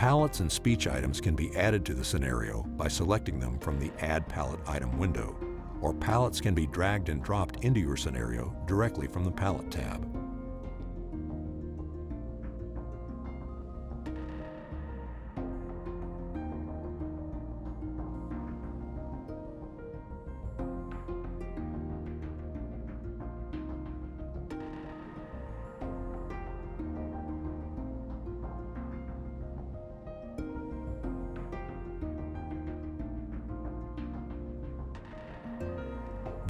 Palettes and speech items can be added to the scenario by selecting them from the Add Palette Item window, or palettes can be dragged and dropped into your scenario directly from the Palette tab.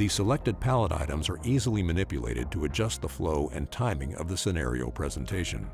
The selected palette items are easily manipulated to adjust the flow and timing of the scenario presentation.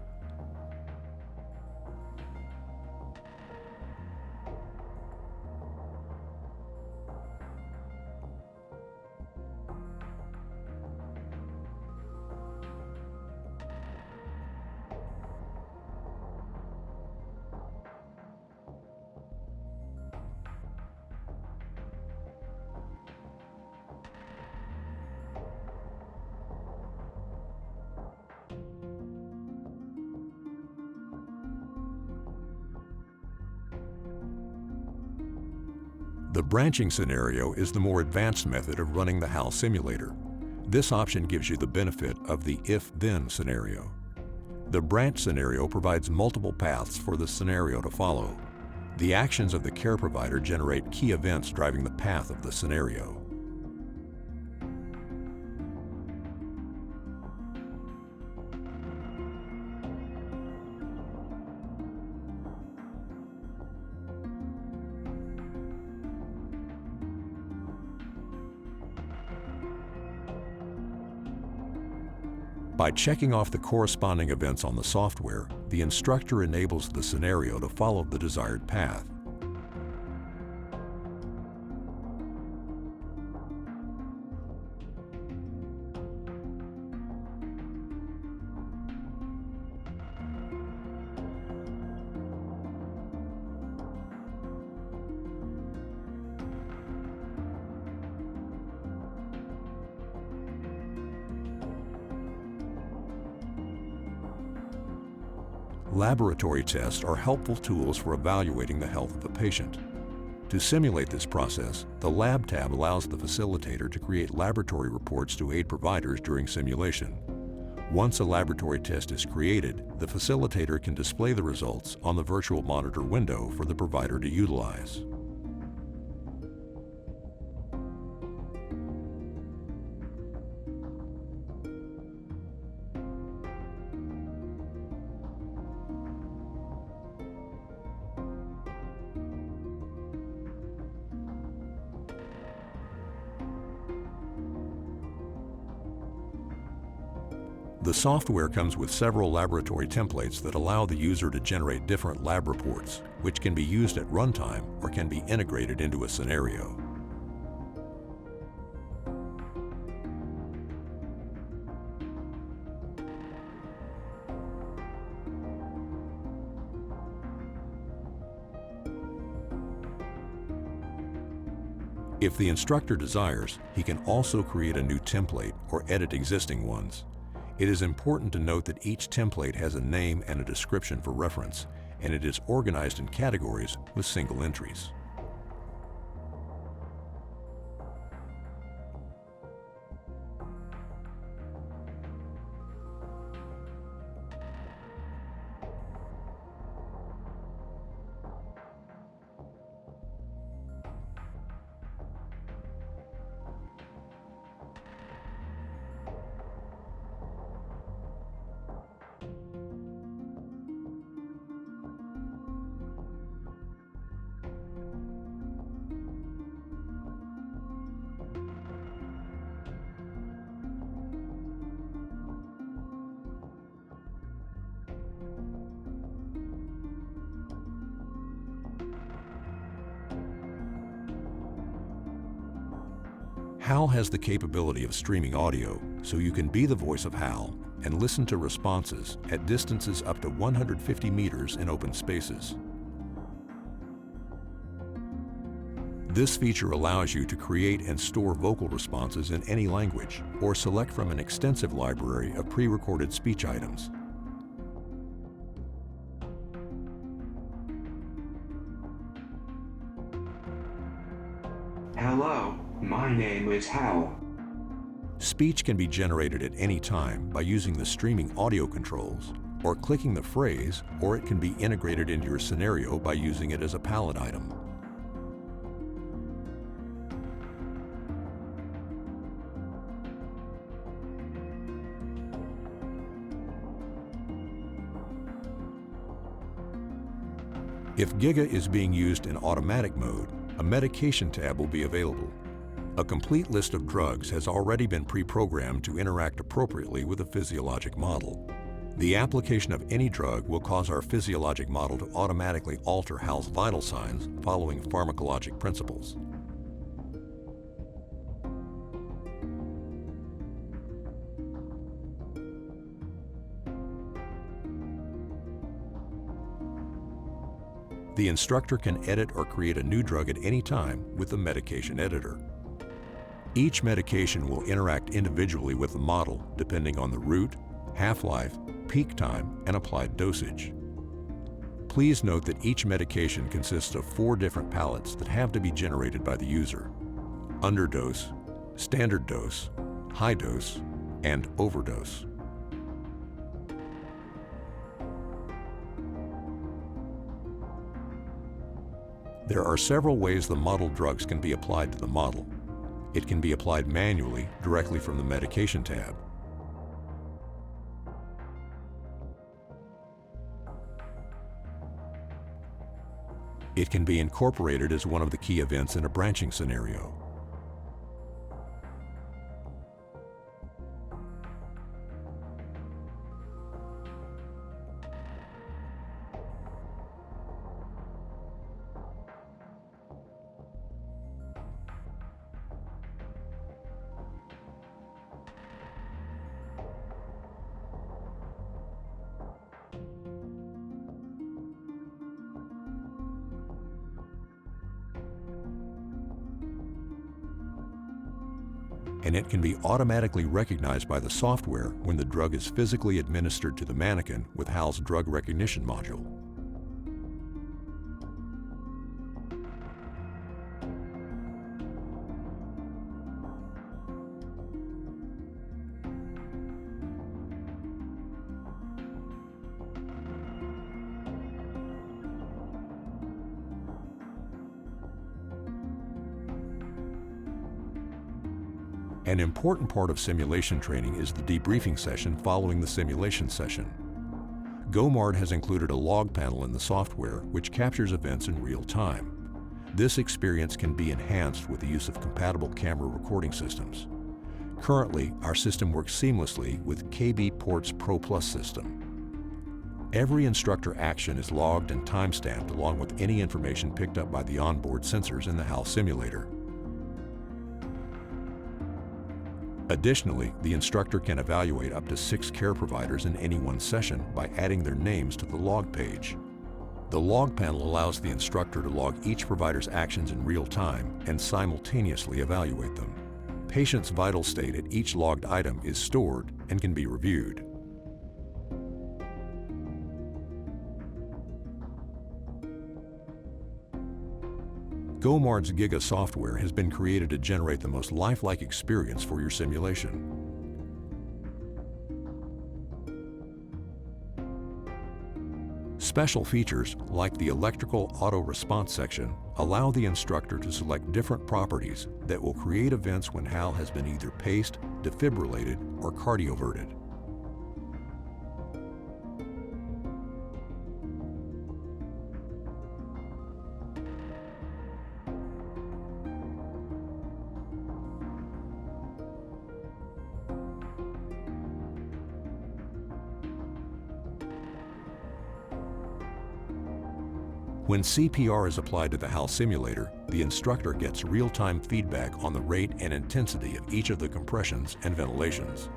The branching scenario is the more advanced method of running the HAL simulator. This option gives you the benefit of the if-then scenario. The branch scenario provides multiple paths for the scenario to follow. The actions of the care provider generate key events driving the path of the scenario. By checking off the corresponding events on the software, the instructor enables the scenario to follow the desired path. Laboratory tests are helpful tools for evaluating the health of a patient. To simulate this process, the Lab tab allows the facilitator to create laboratory reports to aid providers during simulation. Once a laboratory test is created, the facilitator can display the results on the virtual monitor window for the provider to utilize. The software comes with several laboratory templates that allow the user to generate different lab reports, which can be used at runtime or can be integrated into a scenario. If the instructor desires, he can also create a new template or edit existing ones. It is important to note that each template has a name and a description for reference, and it is organized in categories with single entries. HAL has the capability of streaming audio, so you can be the voice of HAL and listen to responses at distances up to 150 meters in open spaces. This feature allows you to create and store vocal responses in any language or select from an extensive library of pre-recorded speech items. Hello, my name is HAL. Speech can be generated at any time by using the streaming audio controls or clicking the phrase, or it can be integrated into your scenario by using it as a palette item. If GIGA is being used in automatic mode, a medication tab will be available. A complete list of drugs has already been pre-programmed to interact appropriately with a physiologic model. The application of any drug will cause our physiologic model to automatically alter HAL's vital signs following pharmacologic principles. The instructor can edit or create a new drug at any time with the medication editor. Each medication will interact individually with the model depending on the route, half-life, peak time, and applied dosage. Please note that each medication consists of 4 different palettes that have to be generated by the user: underdose, standard dose, high dose, and overdose. There are several ways the modeled drugs can be applied to the model. It can be applied manually, directly from the Medication tab. It can be incorporated as one of the key events in a branching scenario. And it can be automatically recognized by the software when the drug is physically administered to the mannequin with HAL's drug recognition module. An important part of simulation training is the debriefing session following the simulation session. GOMARD has included a log panel in the software which captures events in real time. This experience can be enhanced with the use of compatible camera recording systems. Currently, our system works seamlessly with KB Port's Pro Plus system. Every instructor action is logged and timestamped along with any information picked up by the onboard sensors in the HAL simulator. Additionally, the instructor can evaluate up to 6 care providers in any one session by adding their names to the log page. The log panel allows the instructor to log each provider's actions in real time and simultaneously evaluate them. Patient's vital state at each logged item is stored and can be reviewed. GOMARD's GIGA software has been created to generate the most lifelike experience for your simulation. Special features, like the electrical auto response section, allow the instructor to select different properties that will create events when HAL has been either paced, defibrillated, or cardioverted. When CPR is applied to the HAL simulator, the instructor gets real-time feedback on the rate and intensity of each of the compressions and ventilations.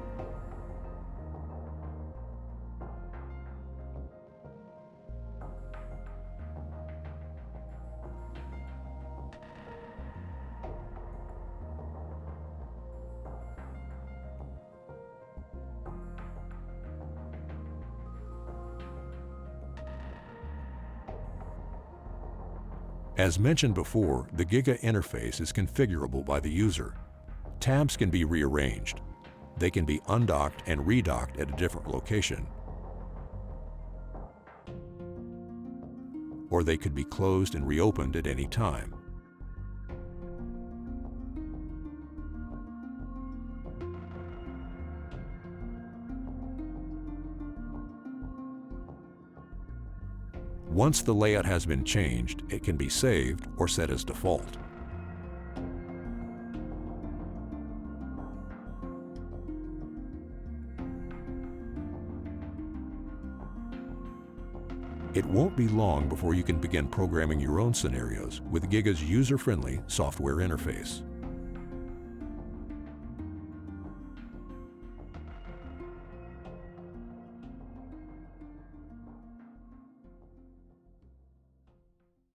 As mentioned before, the GIGA interface is configurable by the user. Tabs can be rearranged. They can be undocked and redocked at a different location, or they could be closed and reopened at any time. Once the layout has been changed, it can be saved or set as default. It won't be long before you can begin programming your own scenarios with GIGA's user-friendly software interface.